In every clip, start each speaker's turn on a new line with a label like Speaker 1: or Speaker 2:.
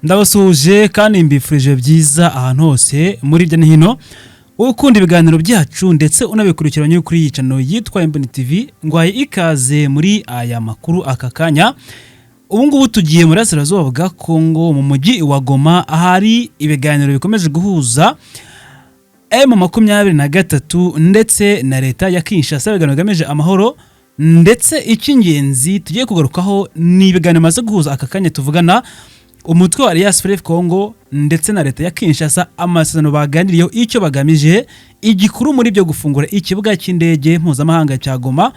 Speaker 1: Ndabasuje kandi mbifurije byiza ahantu hose muri hirya no hino ukunda ibiganiro byacu ndetse unabikurikiranye kuri iyi channel yitwa Imboni TV ngwaye ikaze muri aya makuru aka kanya. Ubu ngubu tugiye muri Burasirazuba bwa Kongo mu mujyi wa Goma ahari ibiganiro bikomeje guhuza M23 ndetse na leta ya Kinshasa ibiganiro bigamije amahoro ndetse icy'ingenzi tugiye kugarukaho ni ibiganiro maze guhuza aka kanya tuvugana umutwe wa Alliance Fleuve Congo ndetse na leta ya Kinshasa amasezerano baganiriyeho icyo bagamije igikuru muri byo gufungura ikibuga cy'indege mpuzamahanga cya Goma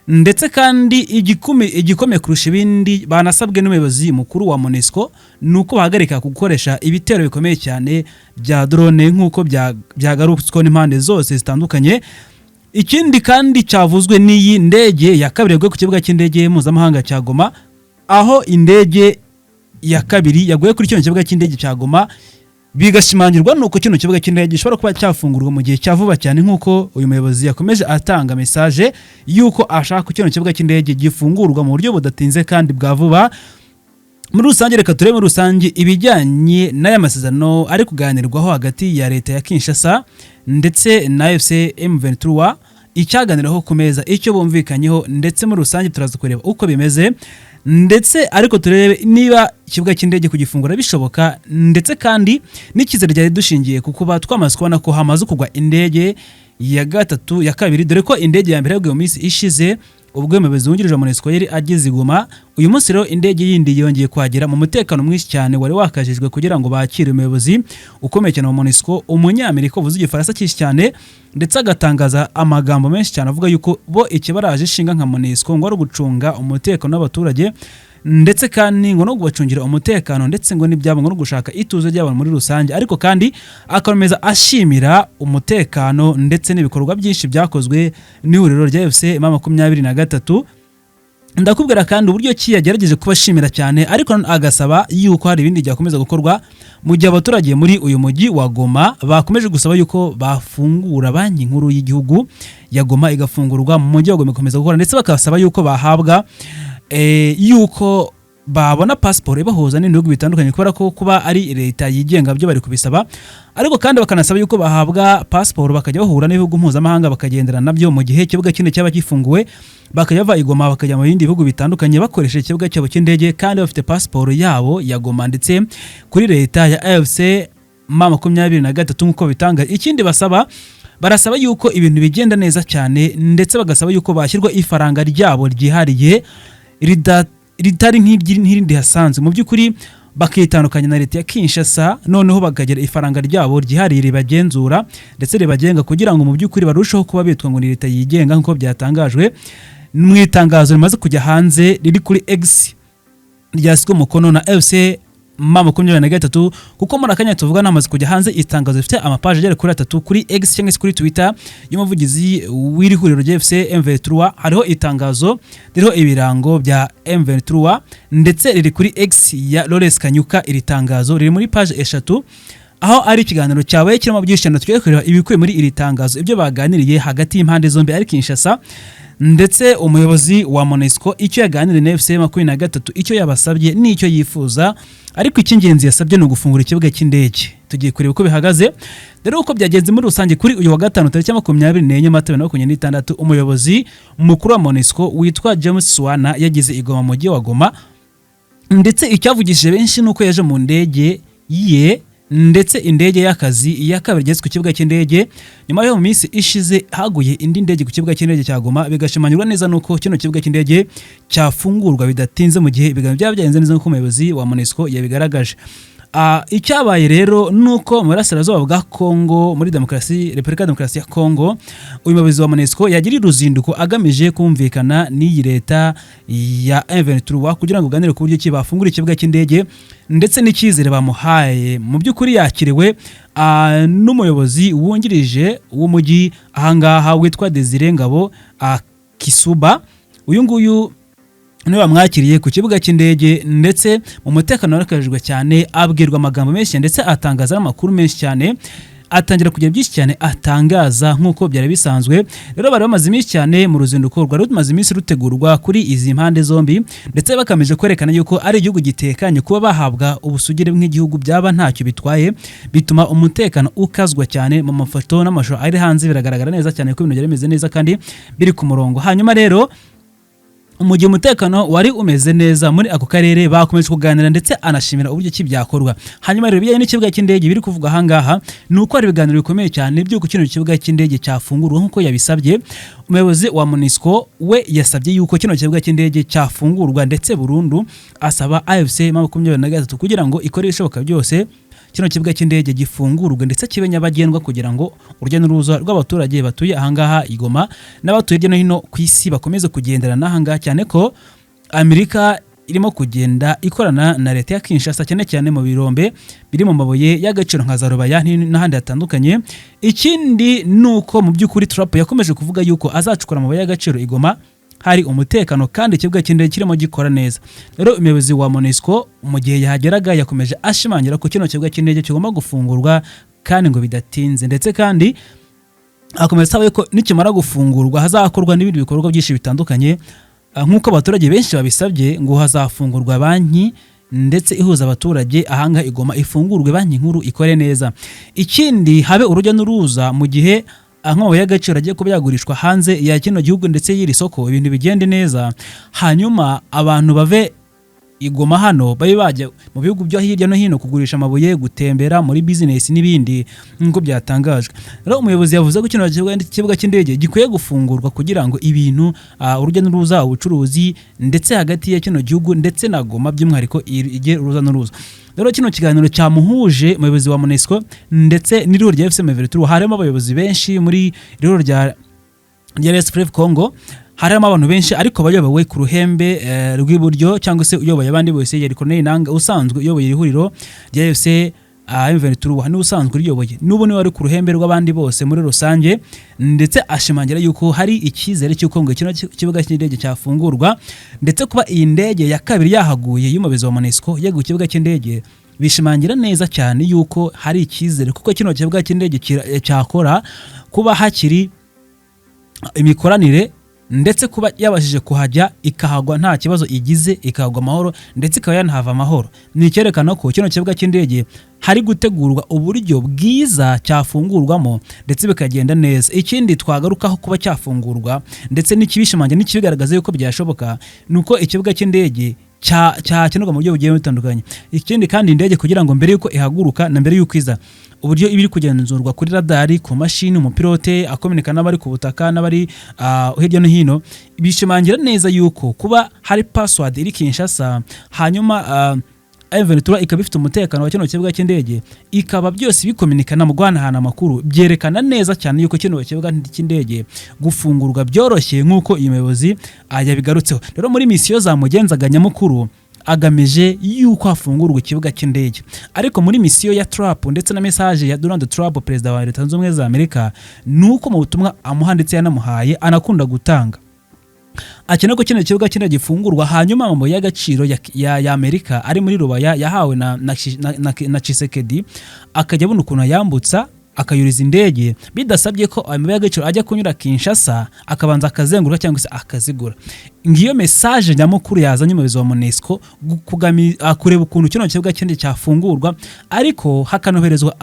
Speaker 1: ndetse kandi igikome kurusha ibindi banasabwe n'umuyobozi mukuru wa MONUSCO nuko bahagarika gukoresha ibitero bikomeye cyane bya drone nkuko byagarutswe n'impande zose zitandukanye. Ikindi kandi cyavuzwe n'iyi ndege ya kabiri ku kibuga cy'indege mpuzamahanga cya Goma aho indege ya kabiri yaguye kuri cyo kibuga cy'indege cya Goma bigashimangirwa nuko kino kibuga cy'indege gishobora kuba cyafungurwa mu gihe cyavuba cyane nkuko uyu muyobozi yakomeje atanga message yuko ashaka kino kibuga cy'indege gifungurwa mu buryo budatinze kandi bwa vuba. Muri rusange reka turebe muri rusange ibijyanye n'aya masezerano ari kuganirwaho hagati ya leta ya Kinshasa ndetse na FC M23 icyaganiraho ku meza icyo bumvikanyeho ndetse muri rusange turaza kureba uko bimeze ndetse ariko turebe niba ikibuga cy'indege kugifungura bishoboka ndetse kandi n'ikizere ryari dushingiye kuko batwamaze kubona ko hamaze kugwa indege ya gatatu ya kabiri dore ko indege ya mbere yaguye mu minsi ishize ubwo umuyobozi wungirije wa MONUSCO yari ageze Goma. Uyu munsi rero indege yindi yongeye kwagera mu mutekano mwinshi cyane wari wakajijwe kugira ngo bakire umuyobozi ukomeye cyane wa MONUSCO umunyamerika uvuze igifaransa cyinshi cyane ndetse agatangaza amagambo menshi cyane avuga yuko bo ikibaraje ishinga nka MONUSCO ngo ari gucunga umutekano w'abaturage ndetse kandi ngo no kubacungira umutekano ndetse ngo nibyabo ngo no gushaka ituze ry'abantu muri rusange ariko kandi akomeza ashimira umutekano ndetse n'ibikorwa byinshi byakozwe n'ihuriro rya FC M23. Ndakubwira kandi uburyo ki yagerageje kubashimira cyane ariko agasaba yuko hari ibindi byakomeza gukorwa mu gihe abaturage muri uyu mujyi wa Goma bakomeje gusaba yuko bafungura banki nkuru y'igihugu ya Goma igafungurwa mu mujyi wa Goma ikomeza gukora ndetse bakasaba yuko bahabwa yuko babona passport ibahuza n'ibihugu bitandukanye kubera ko kuba ari leta yigenga byo bari kubisaba ariko kandi bakanasaba yuko bahabwa passport bakajya bahura n'ibihugu mpuzamahanga bakagendera nabyo mu gihe kibuga kindi cyaba gifunguwe bakajya bava Goma bakajya mu bindi bihugu bitandukanye bakoresheje ikibuga cyabo cy'indege kandi bafite passport yabo ya Goma ndetse kuri leta ya AFC M23 nkuko bitanga. Ikindi barasaba yuko ibintu bigenda neza cyane ndetse bagasaba yuko bashyirwa ifaranga ryabo ryihariye ritari nk'irindi hasanzwe mu by'ukuri bakitandukanya na leta ya Kinshasa noneho bakagera ifaranga ryabo ryihariye ribagenzura ndetse ribagenga kugira ngo mu by'ukuri barusheho kuba bitwa ngo ni leta yigenga nkuko byatangajwe mu itangazo rimaze kujya hanze riri kuri X ryashyizwe umukono na FC M23 kuko muri akanya tuvuga namaze kujya hanze itangazo rifite amapaje agera kuri 3 kuri X cyangwa kuri Twitter y'umuvugizi w'irihuriro rya FC M23 hariho itangazo ririho ibirango bya M23 ndetse riri kuri X ya Lawrence Kanyuka. Iri tangazo riri muri page 3 aho ari ikiganiro cyawe kirimo byishano tugiye kureba ibikuye muri iri tangazo ibyo baganiriye hagati y'impande zombi ari Kinshasa ndetse umuyobozi wa MONUSCO icyo yaganiriye na FC M23 icyo yabasabye n'icyo yifuza ariko icy'ingenzi yasabye no gufungura ikibuga cy'indege. Tugiye kureba uko bihagaze dore uko byagenze muri rusange kuri uyu wa gatanu tariki 24 Mata 2026 umuyobozi mukuru wa MONUSCO witwa James Swana yagize igoma mu mujyi wa Goma ndetse icyavugishije benshi nuko yaje mu ndege ye ndetse indege y'akazi ya kabiri igeze ku kibuga cy'indege nyuma yo mu minsi ishize haguye indi ndege ku kibuga cy'indege cya Goma bigashimanyirwa neza nuko kino kibuga cy'indege cyafungurwa bidatinze mu gihe ibiganiro byagenze neza nuko umuyobozi wa MONUSCO yabigaragaje. Icyabaye rero nuko mu Burasirazuba bwa Kongo muri Repubulika ya Demokarasi ya Kongo uyu muyobozi wa MONUSCO yagiriye uruzinduko agamije kumvikana n'iyi leta ya M23 kugira ngo ganire ku buryo ki bafungura ikibuga cy'indege ndetse n'icyizere bamuhaye mu by'ukuri yakiriwe n'umuyobozi wungirije w'umujyi ahangaha witwa Desire Ngabo Kisuba. Uyu nguyu niwe bamwakiriye ku kibuga cy'indege ndetse mu mutekano warakajijwe cyane abwirwa amagambo menshi ndetse atangaza amakuru menshi cyane atangira kugira byinshi cyane atangaza nk'uko byari bisanzwe. Rero bari bamaze iminsi cyane mu ruzinduko rwari rumaze iminsi rutegurwa kuri izi mpande zombi, ndetse bakameje kwerekana yuko ari igihugu gitekanye kuba bahabwa ubusugire nk'igihugu byaba ntacyo bitwaye, bituma umutekano ukazwa cyane. Mu mafoto n'amashusho ari hanze biragaragara neza cyane ko ibintu byari bimeze neza kandi biri ku murongo. Hanyuma rero mu gihe umutekano wari umeze neza muri ako karere, bakomeje kuganira ndetse anashimira uburyo ki byakorwa. Hanyuma rero bijyanye n'ikibuga cy'indege biri kuvuga ahangaha ni uko hari ibiganiro bikomeye cyane by'uko kino kibuga cy'indege cyafungurwa nk'uko yabisabye. Umuyobozi wa MONUSCO we yasabye yuko kino kibuga cy'indege cyafungurwa ndetse burundu, asaba AFC 23 kugira ngo ikore ibishoboka byose kino kibuga cy'indege gifungurwe ndetse kibe nyabagendwa kugira ngo urujya n'uruza rw'abaturage batuye ahangaha i Goma n'abatuye hirya no hino ku isi bakomeze kugenderana ahangaha, cyane ko Amerika irimo kugenda ikorana na leta ya Kinshasa cyane cyane mu birombe biri mu mabuye y'agaciro nka za Rubaya n'ahandi hatandukanye. Ikindi nuko mu by'ukuri Trump yakomeje kuvuga yuko azacukura amabuye y'agaciro i Goma hari umutekano kandi ikibuga cy'indege kirimo gikora neza. Rero umuyobozi wa MONUSCO mu gihe yahageraga yakomeje ashimangira ko kino kibuga cy'indege kigomba gufungurwa kandi ngo bidatinze, ndetse kandi akomeza asaba ko nikimara gufungurwa hazakorwa n'ibindi bikorwa byinshi bitandukanye nk'uko abaturage benshi babisabye, ngo hazafungurwa banki ndetse ihuza abaturage ahanga i Goma, ifungurwe banki nkuru ikore neza. Ikindi habe urujya n'uruza mu gihe amabuye y'agaciro agiye kuba yagurishwa hanze ya kino gihugu ndetse y'iri soko, ibintu bigende neza, hanyuma abantu bave i Goma hano babe bajya mu bihugu byo hirya no hino kugurisha amabuye, gutembera muri business n'ibindi nk'uko byatangajwe. Rero umuyobozi yavuze ko kino kibuga cy'indege gikwiye gufungurwa kugira ngo ibintu urujya n'uruza, ubucuruzi ndetse hagati ya kino gihugu ndetse na Goma by'umwihariko ige uruza n'uruza. Rero kino kiganiro cyamuhuje umuyobozi wa MONUSCO ndetse n'irihuriro rya FC M23, harimo abayobozi benshi muri irihuriro rya RSF Congo, harimo abantu benshi ariko bayobowe ku ruhembe rw'iburyo cyangwa se uyoboye abandi bose yari Corneille Nangaa usanzwe uyoboye irihuriro rya FC M23, hani usanzwe riyoboye n'ubu ni wari ku ruhembe rw'abandi bose muri rusange, ndetse ashimangira yuko hari icyizere cy'uko ngo kino kibuga cy'indege cyafungurwa, ndetse kuba iyi ndege ya kabiri yahaguye y'umuyobozi wa MONUSCO yeguye kibuga cy'indege bishimangira neza cyane yuko hari icyizere kuko kino kibuga cy'indege cyakora kuba hakiri imikoranire ndetse kuba yabashije kuhajya ikahagwa nta kibazo igize, ikahagwa amahoro ndetse ikaba yanahava amahoro. Ni icyerekana ko kino kibuga cy'indege hari gutegurwa uburyo bwiza cyafungurwamo ndetse bikagenda neza. Ikindi twagarukaho kuba cyafungurwa ndetse n'ikibishimangira n'ikibigaragaza yuko byashoboka nuko ikibuga cy'indege cyakenerwa mu buryo bugiye butandukanye. Ikindi kandi indege kugira ngo mbere yuko ihaguruka na mbere yuko iza, uburyo ibiri kugenzurwa kuri radari, ku mashini, mu pilote akomunika n'abari ku butaka n'abari hirya no hino, bishimangira neza yuko kuba hari password iri Kinshasa, hanyuma M23 ikaba ifite umutekano wa kino kibuga cy'indege, ikaba byose bikominikana mu guhanahana amakuru, byerekana neza cyane yuko kino kibuga cy'indege gufungurwa byoroshye nk'uko iyi muyobozi yabigarutseho. Rero muri misiyo zamugenzaga nyamukuru agamije yuko hafungurwa ikibuga cy'indege, ariko muri misiyo ya Trump ndetse na message ya Donald Trump, perezida wa Leta Zunze Ubumwe za Amerika, nuko mu butumwa amuha ndetse yanamahaye anakunda gutanga, akeneye ko kino kibuga cy'indege gifungurwa, hanyuma amabuye y'agaciro ya Amerika ari muri Rubaya yahawe na Tshisekedi akajya abona ukuntu yambutsa akayuriza indege bidasabye ko amabuye y'agaciro ajya kunyura Kinshasa akabanza akazenguruka cyangwa se akazigura. Ngiyo message nyamukuru yazanye umuyobozi wa MONUSCO kureba ukuntu kino kibuga cy'indege cyafungurwa, ariko hakanoherezwa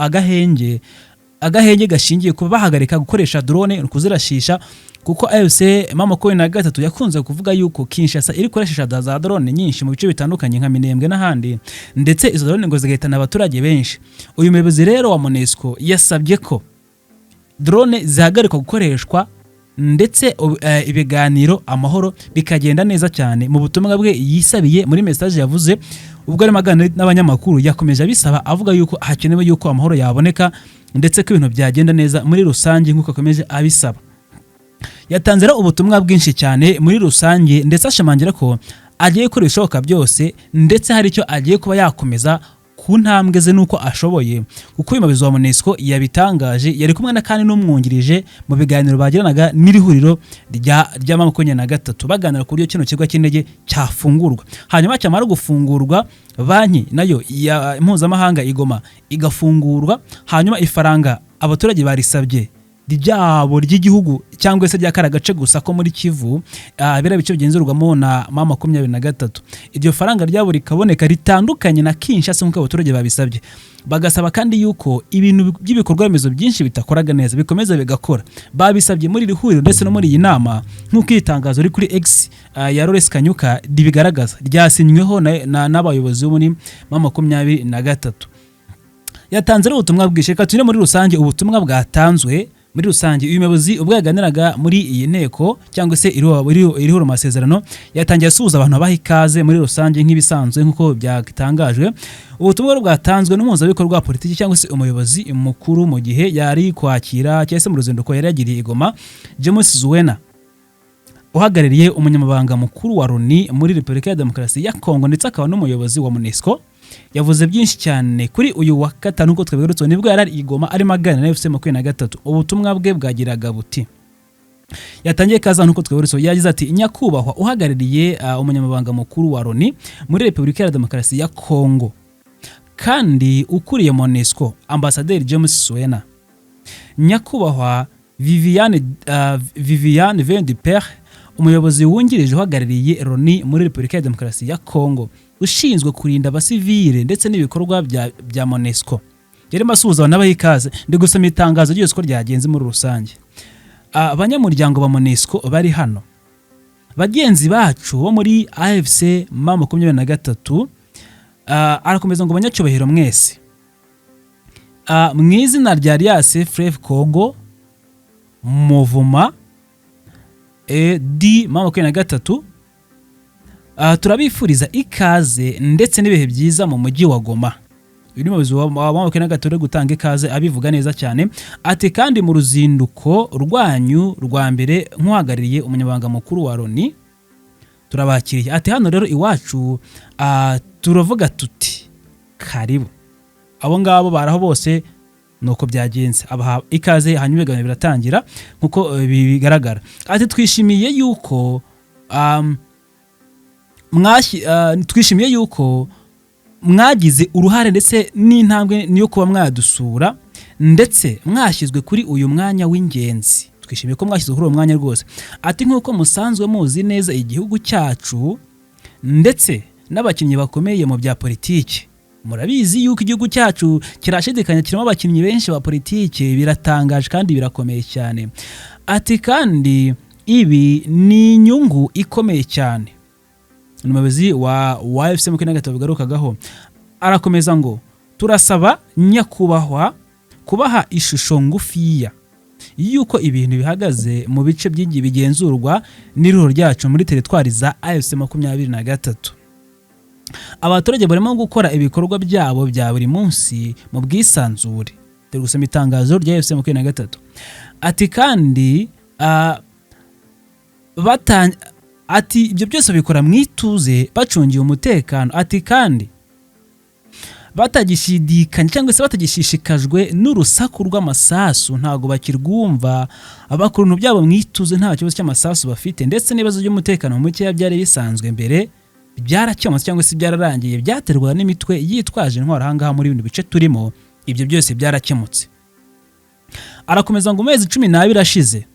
Speaker 1: agahenge gashingiye kuba bahagarika gukoresha drone kuzirashisha, kuko AFC 23 yakunze kuvuga yuko Kinshasa iri koresha za drone nyinshi mu bice bitandukanye nka Minembwe n'ahandi, ndetse izo drone ngo zigahitana abaturage benshi. Uyu muyobozi rero wa MONUSCO yasabye ko drone zihagarikwa gukoreshwa ndetse ibiganiro amahoro bikagenda neza cyane. Mu butumwa bwe yisabiye muri message yavuze ubwo ari magana n'abanyamakuru, yakomeje abisaba avuga yuko hakenewe yuko amahoro yaboneka ndetse ko ibintu byagenda neza muri rusange nk'uko akomeje abisaba. Yatanze ubutumwa bwinshi cyane muri rusange ndetse ashimangira ko agiye gukora ibishoboka byose ndetse hari icyo agiye kuba yakomeza ku ntambwe ze nuko ashoboye, kuko uyu muyobozi wa MONUSCO yabitangaje yari kumwe na kandi n'umwungirije mu biganiro bagiranaga n'irihuriro rya 23 baganira ku buryo kino kibuga cy'indege cyafungurwa. Hanyuma cyamara gufungurwa, banki nayo ya mpuzamahanga i Goma igafungurwa, hanyuma ifaranga abaturage barisabye ryabo ry'igihugu cyangwa se ry'akara gace gusa ko muri Kivu, biriya bice bigenzurwamo na M23. Iryo faranga ryabo rikaboneka ritandukanye na Kinshasa nk'uko abaturage babisabye. Bagasaba kandi yuko ibintu by'ibikorwa remezo byinshi bitakoraga neza bikomeza bigakora. Babisabye muri iri huriro ndetse no muri iyi nama nk'uko itangazo riri kuri X ya Lawrence Kanyuka ribigaragaza, ryasinyweho n'abayobozi bo muri M23. Yatanze ubutumwa bwinshi. Reka tune muri rusange ubutumwa bwatanzwe muri rusange. Uyu muyobozi ubwo yaganiraga muri iyi nteko cyangwa se iriho amasezerano, yatangiye asuhuza abantu abaha ikaze muri rusange nk'ibisanzwe nk'uko byatangajwe. Ubutumwa bwatanzwe n'umuhuzabikorwa wa politiki cyangwa se umuyobozi mukuru mu gihe yari kwakira cyangwa se mu ruzinduko yari yagiriye i Goma, James Zuwena uhagarariye umunyamabanga mukuru wa Loni muri Repubulika ya Demokarasi ya Kongo ndetse akaba n'umuyobozi wa MONUSCO. Yavuze byinshi cyane kuri uyu wa gatanu uko twabigarutse nibwo yari i Goma arimo aganira na FC23. Ubutumwa bwe bwagiraga buti, yatangiye kaza nuko twabigarutse, yagize ati: nyakubahwa uhagarariye umunyamabanga mukuru wa Loni muri Repubulika ya Demokarasi ya Kongo kandi ukuriye MONUSCO, Ambassadeur James Zuwena, nyakubahwa Viviane Vendiper, umuyobozi wungirije uhagarariye Loni muri Repubulika ya Demokarasi ya Kongo ushinzwe kurinda abasivile ndetse n'ibikorwa bya MONUSCO. Yari masuhuza n'abaha ikaze. Ndi gusoma itangazo ryose ko ryagenze muri rusange. Abanyamuryango ba MONUSCO bari hano, bagenzi bacu bo muri AFC M23, arakomeza ngo banyacyubahiro mwese, mu izina rya Alliance Fleuve Congo Mouvement di M23, turabifuriza ikaze ndetse n'ibihe byiza mu mujyi wa Goma. Uyu muyobozi wa M23 uri gutanga ikaze abivuga neza cyane. Ati kandi mu ruzinduko rwanyu rwa mbere nk'uhagarariye umunyamabanga mukuru wa Loni turabakiriye. Ati hano rero iwacu turavuga tuti karibu. Abo ngabo baraho bose nuko byagenze, abaha ikaze hanyuma ibiganiro biratangira nkuko bigaragara. Ati twishimiye yuko twishimiye yuko mwagize uruhare ndetse n'intambwe niyo kuba mwadusura ndetse mwashyizwe kuri uyu mwanya w'ingenzi. Twishimiye ko mwashyizwe kuri uyu mwanya rwose. Ati nk'uko musanzwe muzi neza igihugu cyacu ndetse n'abakinnyi bakomeye mu bya politiki, murabizi yuko igihugu cyacu kirashidikanya kirimo abakinnyi benshi ba politiki, biratangaje kandi birakomeye cyane. Ati kandi ibi ni inyungu ikomeye cyane. Umuyobozi wa FC M23 bigarukagaho arakomeza ngo turasaba nyakubahwa kubaha ishusho ngufiya yuko ibintu bihagaze mu bice byingi bigenzurwa n'iruro ryacu muri teritwari za AFC M23. Abaturage barimo gukora ibikorwa byabo bya buri munsi mu bwisanzure. Turi gusoma itangazo rya AFC M23. Ati kandi ati ibyo byose bikora mwituze bacungiye umutekano. Ati kandi batagishidikanya cyangwa se batagishishikajwe n'urusaku rw'amasasu, ntago bakirwumva. Abakuruntu byabo mwituze, nta kibazo cy'amasasu bafite ndetse n'ibibazo by'umutekano muke byari bisanzwe mbere byarakemutse cyangwa se byararangiye, byaterwa n'imitwe yitwaje intwaro ahangaha muri bino bice turimo. Ibyo byose byarakemutse. Arakomeza ngo mezi 12 ashize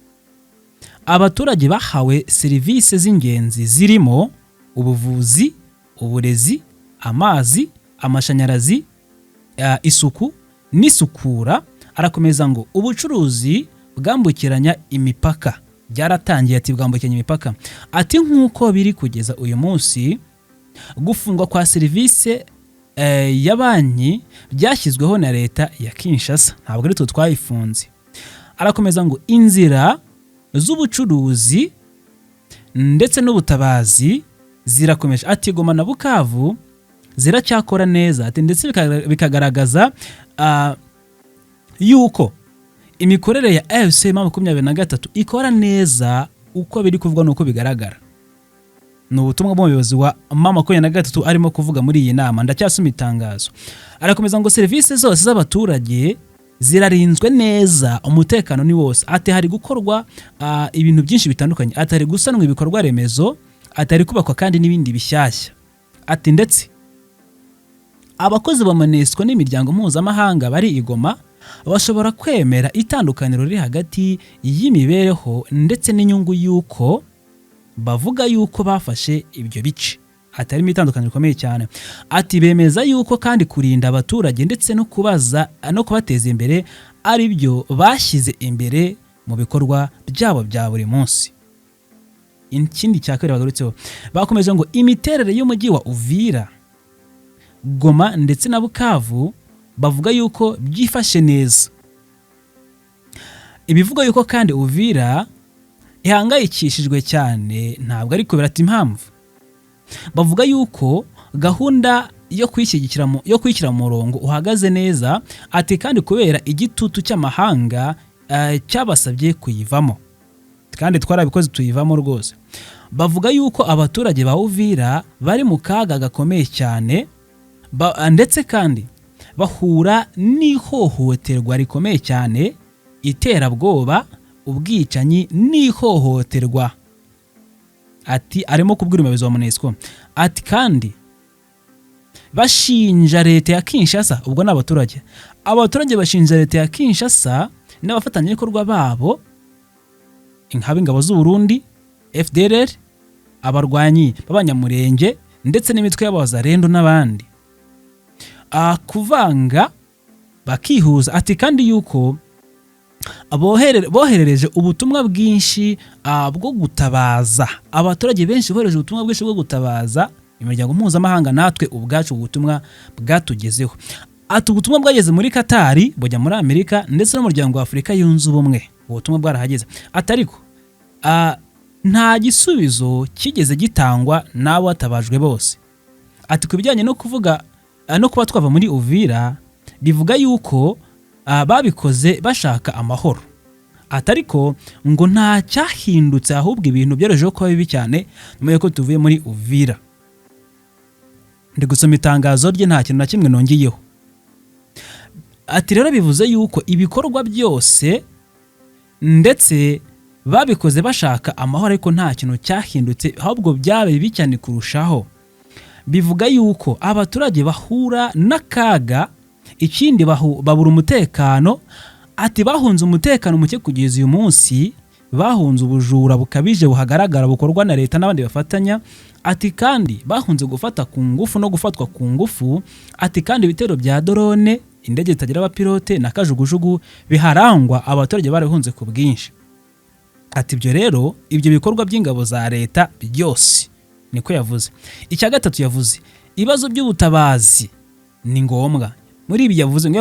Speaker 1: abaturage bahawe serivisi z'ingenzi zirimo ubuvuzi, uburezi, amazi, amashanyarazi, isuku n'isukura. Arakomeza ngo ubucuruzi bwambukiranya imipaka byaratangiye. Ati bwambukiranya imipaka. Ati nk'uko biri kugeza uyu munsi gufungwa kwa serivisi ya banki byashyizweho na leta ya Kinshasa, ntabwo ari twe twayifunze. Arakomeza ngo inzira z'ubucuruzi ndetse n'ubutabazi zirakomeje. Ati Goma na Bukavu ziracyakora neza. Ati ndetse bikagaragaza yuko imikorere ya AFC M23 ikora neza uko biri kuvugwa nuko bigaragara. Ni ubutumwa bw'umuyobozi wa M23 arimo kuvuga muri iyi nama. Ndacyasoma itangazo. Arakomeza ngo serivisi zose z'abaturage zirarinzwe neza, umutekano ni wose. Ati hari gukorwa ibintu byinshi bitandukanye. Ati hari gusanwa ibikorwa remezo, atari kubakwa kandi n'ibindi bishyashya. Ati ndetse abakozi ba MONUSCO n'imiryango mpuzamahanga bari i Goma bashobora kwemera itandukaniro riri hagati y'imibereho ndetse n'inyungu y'uko bavuga yuko bafashe ibyo bice. Atarimo itandukaniro rikomeye cyane. Ati bemeza yuko kandi kurinda abaturage ndetse no kubateza imbere ari byo bashyize imbere mu bikorwa byabo bya buri munsi. Ikindi cya kabiri bagarutseho, bakomeje ngo imiterere y'umujyi wa Uvira, Goma ndetse na Bukavu bavuga yuko byifashe neza. Ibivuga yuko kandi Uvira ihangayikishijwe cyane ntabwo ari kubera ati impamvu. Bavuga yuko gahunda yo kwishyira mu murongo uhagaze neza, ati kandi kubera igitutu cy'amahanga cyabasabye kuyivamo, kandi twarabikoze tuyivamo rwose. Bavuga yuko abaturage ba Uvira bari mu kaga gakomeye cyane, ndetse kandi bahura n'ihohoterwa rikomeye cyane, iterabwoba, ubwicanyi n'ihohoterwa. Ati arimo kubwira umuyobozi wa MONUSCO, ati kandi bashinja leta ya Kinshasa, ubwo n'abaturage bashinja leta ya Kinshasa n'abafatanyabikorwa babo nk'ab'ingabo z'u Burundi, FDLR, abarwanyi b'abanyamurenge ndetse n'imitwe y'abazarendo n'abandi, kuvanga bakihuza. Ati kandi yuko boherereje ubutumwa bwinshi bwo gutabaza, abaturage benshi bohereje ubutumwa bwinshi bwo gutabaza imiryango mpuzamahanga, natwe ubwacu ubutumwa bwatugezeho. Ati ubutumwa bwageze muri Katari, bujya muri Amerika ndetse n'umuryango wa Afurika yunze ubumwe, ubutumwa bwarahageze. Ati ariko nta gisubizo kigeze gitangwa n'abo batabajwe bose. Ati ku bijyanye no kuvuga no kuba twava muri Uvira, bivuga yuko babikoze bashaka amahoro. Ati ariko ngo nta cyahindutse, ahubwo ibintu byarushijeho kuba bibi cyane nyuma y'uko tuvuye muri Uvira. Ndi gusoma itangazo rye, nta kintu na kimwe nongiyeho. Ati rero bivuze yuko ibikorwa byose ndetse babikoze bashaka amahoro, ariko nta kintu cyahindutse, ahubwo byabaye bibi cyane kurushaho. Bivuga yuko abaturage bahura n'akaga, ikindi babura umutekano. Ati bahunze umutekano muke kugeza uyu munsi, bahunze ubujura bukabije buhagaragara bukorwa na leta n'abandi bafatanya. Ati kandi bahunze gufata ku ngufu no gufatwa ku ngufu. Ati kandi ibitero bya drone, indege zitagira abapilote na kajugujugu biharangwa, abaturage barahunze ku bwinshi. Ati ibyo rero, ibyo bikorwa by'ingabo za leta byose, niko yavuze. Icya gatatu yavuze ibibazo by'ubutabazi ni ngombwa. Muri ibi yavuze ngo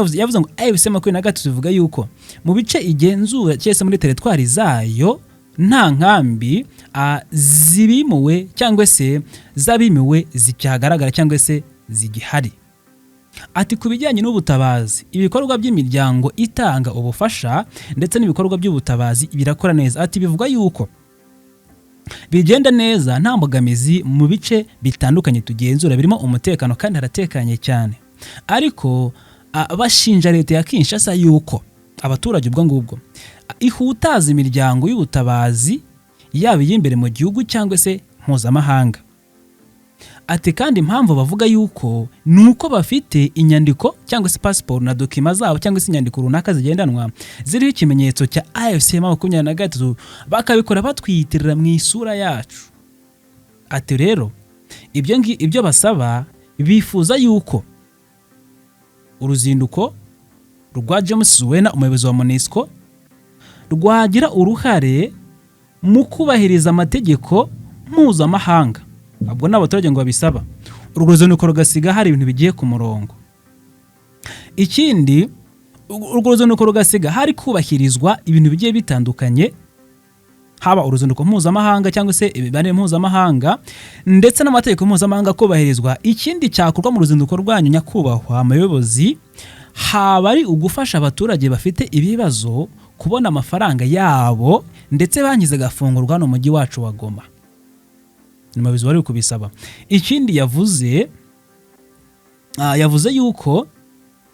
Speaker 1: AFC 23 bivuga yuko mu bice igenzura cyese muri teritwari zayo nta nkambi zibimuwe cyangwa se zabimiwe zicyagaragara cyangwa se zigihari. Ati ku bijyanye n'ubutabazi, ibikorwa by'imiryango itanga ubufasha ndetse n'ibikorwa by'ubutabazi birakora neza. Ati bivuga yuko bigenda neza nta mbogamizi mu bice bitandukanye tugenzura, birimo umutekano kandi haratekanye cyane. Ariko bashinja leta ya Kinshasa yuko abaturage ubwo ngubwo ihutaza imiryango y'ubutabazi yaba y'imbere mu gihugu cyangwa se mpuzamahanga. Ati kandi impamvu bavuga yuko nuko bafite inyandiko cyangwa se passport na dokima zabo cyangwa se inyandiko runaka zigendanwa ziriho ikimenyetso cya AFC 23, bakabikora batwiyitirira mu isura yacu. Ati rero ibyo basaba, bifuza yuko uruzinduko rwa James Zuena, umuyobozi wa MONUSCO, rwagira uruhare mu kubahiriza amategeko mpuzamahanga. Abwo n'abaturage ngo babisaba, urwo ruzinduko rugasiga hari ibintu bigiye ku murongo. Ikindi, urwo ruzinduko rugasiga hari kubahirizwa ibintu bigiye bitandukanye, haba uruzinduko mpuzamahanga cyangwa se ibibanire mpuzamahanga ndetse n'amategeko mpuzamahanga kubahirizwa. Ikindi cyakorwa mu ruzinduko rwanyu nyakubahwa abayobozi, haba ari ugufasha abaturage bafite ibibazo kubona amafaranga yabo ndetse bangize gafungurwa hano mu mujyi wacu wa Goma. Umuyobozi wari kubisaba. Ikindi yavuze yuko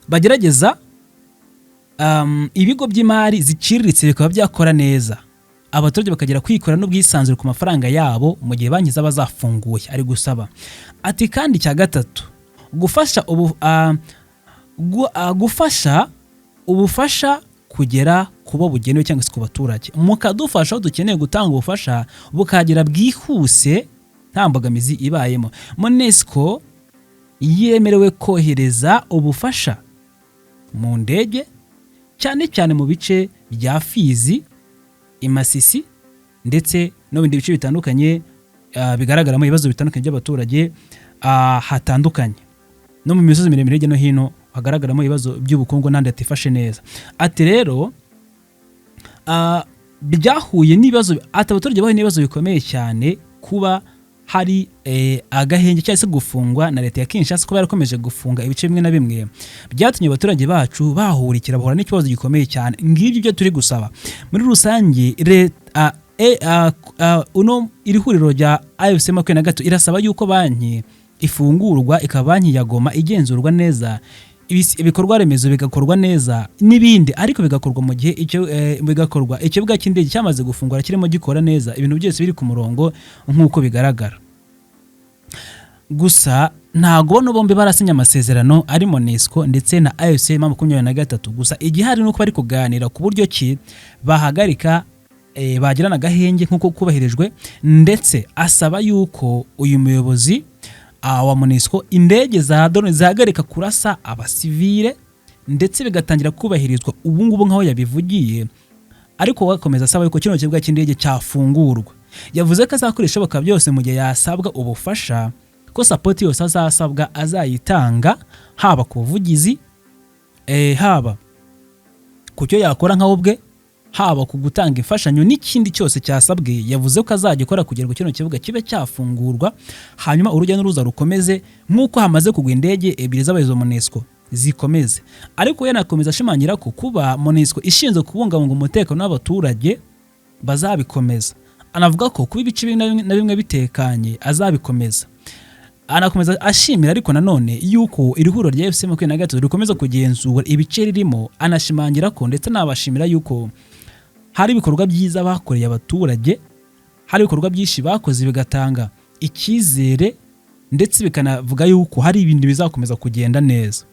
Speaker 1: bagerageza ibigo by'imari ziciriritse bikaba byakora neza, abaturage bakagera kwikora n'ubwisanzure ku mafaranga yabo mu gihe banki zaba zafunguye, ari gusaba. Ati kandi cya gatatu, gufasha ubufasha kugera kubo bugenewe cyangwa se ku baturage, mukadufasha aho dukeneye gutanga ubufasha bukagera bwihuse nta mbogamizi ibayemo. MONUSCO yemerewe kohereza ubufasha mu ndege cyane cyane mu bice bya Fizi, Imasisi ndetse no bindi bice bitandukanye bigaragaramo ibibazo bitandukanye by'abaturage hatandukanye, no mu misozi miremire hirya no hino hagaragaramo ibibazo by'ubukungu n'andi atifashe neza. Ati rero byahuye n'ibibazo, abaturage bahuye n'ibibazo bikomeye cyane kuba hari agahenge cyangwa se gufungwa na leta ya Kinshasa, kuba yarakomeje gufunga ibice bimwe na bimwe, byatumye abaturage bacu bahurikira bahura n'ikibazo gikomeye cyane. Ngibyo byo turi gusaba muri rusange. Iri huriro rya AFC 23 irasaba yuko banki ifungurwa, ikaba banki ya Goma igenzurwa neza, ibikorwa remezo bigakorwa neza n'ibindi, ariko bigakorwa mu gihe bigakorwa ikibuga cy'indege cyamaze gufungura kirimo gikora neza, ibintu byose biri ku murongo nk'uko bigaragara. Gusa ntago no bombi barasinya amasezerano ari MONUSCO ndetse na AFC 23. Gusa igihari nuko bari kuganira ku buryo ki bahagarika bagirana agahenge nk'uko kubahirijwe, ndetse asaba yuko uyu muyobozi wa MONUSCO indege za drone zahagarika kurasa abasivile ndetse bigatangira kubahirizwa ubu ngubu nk'aho yabivugiye, ariko wakomeza asaba yuko kino kibuga cy'indege cyafungurwa. Yavuze ko azakoresha baka byose mu gihe yasabwa ubufasha, ko support yose azasabwa azayitanga, haba ku buvugizi haba ku cyo yakora nkaho ubwe, haba ku gutanga imfashanyo n'ikindi cyose cyasabwe. Yavuze ko azagikora kugira ngo kino kibuga kibe cyafungurwa, hanyuma urujya n'uruza rukomeze nk'uko hamaze kugwa indege ebyiri z'abayobozi MONUSCO zikomeze. Ariko yanakomeza ashimangira ko kuba MONUSCO ishinzwe kubungabunga umutekano w'abaturage bazabikomeza. Anavuga ko kuba ibice na bimwe bitekanye azabikomeza. Anakomeza ashimira ariko nanone yuko iri huriro rya AFC 23 rikomeza kugenzura ibice ririmo. Anashimangira ko ndetse nabashimira yuko hari ibikorwa byiza bakoreye abaturage, hari ibikorwa byinshi bakoze bigatanga icyizere, ndetse bikanavuga yuko hari ibindi bizakomeza kugenda neza.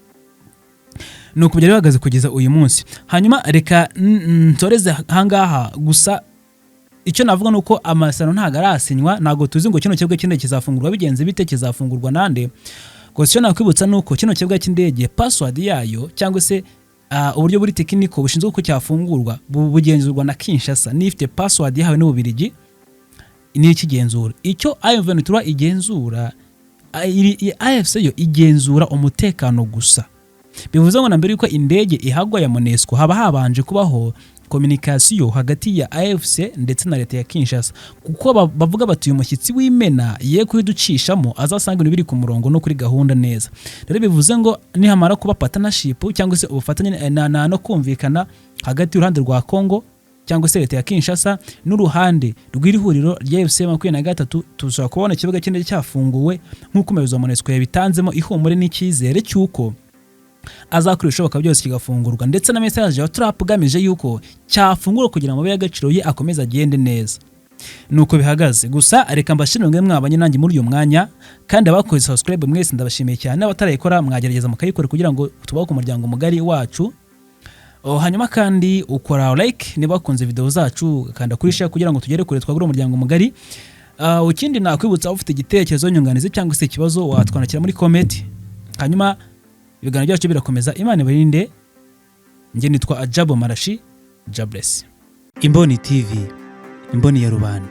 Speaker 1: Nuko byari bihagaze kugeza uyu munsi. Hanyuma reka nsoreze hangaha. Gusa icyo navuga nuko amasano ntago arasinywa, nago tuzi ngo kino kibuga cy'indege kizafungurwa bigenze bite, kizafungurwa nande. Gusa icyo nakwibutsa nuko kino kibuga cy'indege password yayo cyangwa se uburyo buri tekiniko bushinzwe ko cyafungurwa bugenzurwa na Kinshasa, nifite password yahawe n'Ububirigi ni ikigenzura. Icyo A23 igenzura, AFC yo igenzura umutekano gusa. Bivuze ngo na mbere yuko indege ihagwa ya MONUSCO haba habanje kubaho communication hagati ya AFC ndetse na leta ya Kinshasa, kuko bavuga bati uyu mushyitsi w'imena ye kwiducishamo azasanga ibintu biri ku murongo no kuri gahunda neza. Rero bivuze ngo nihamara kuba partnership cyangwa se ubufatanye no kumvikana hagati y'uruhande rwa Kongo cyangwa se leta ya Kinshasa n'uruhande rw'iri huriro rya AFC 23, tuzashobora kubona ikibuga cy'indege cyafunguwe nk'uko umuyobozi wa MONUSCO yabitanzemo ihumure n'icyizere cy'uko azakoresha ibishoboka byose kigafungurwa, ndetse na message ya Trump ugamije yuko cyafungura kugira ngo y'agaciro ye akomeze agende neza. Nuko bihagaze. Gusa reka mbashimire mwabanye nanjye muri uyu mwanya, kandi abakoze subscribe mwese ndabashimiye cyane, abatarayikora mwagerageza mukayikora kugira ngo tubaho ku muryango mugari wacu. Hanyuma kandi ukora like niba wakunze video zacu, kanda kuri share kugira ngo tugere kure twagura umuryango mugari. Ukindi nakwibutsa ufite igitekerezo, nyunganizi cyangwa se ikibazo watwandikira muri comment. Hanyuma ibiganiro byacu birakomeza. Imana ibarinde. Nge nitwa Ajabo Marashi. Jobless. Imboni TV, imboni ya rubanda.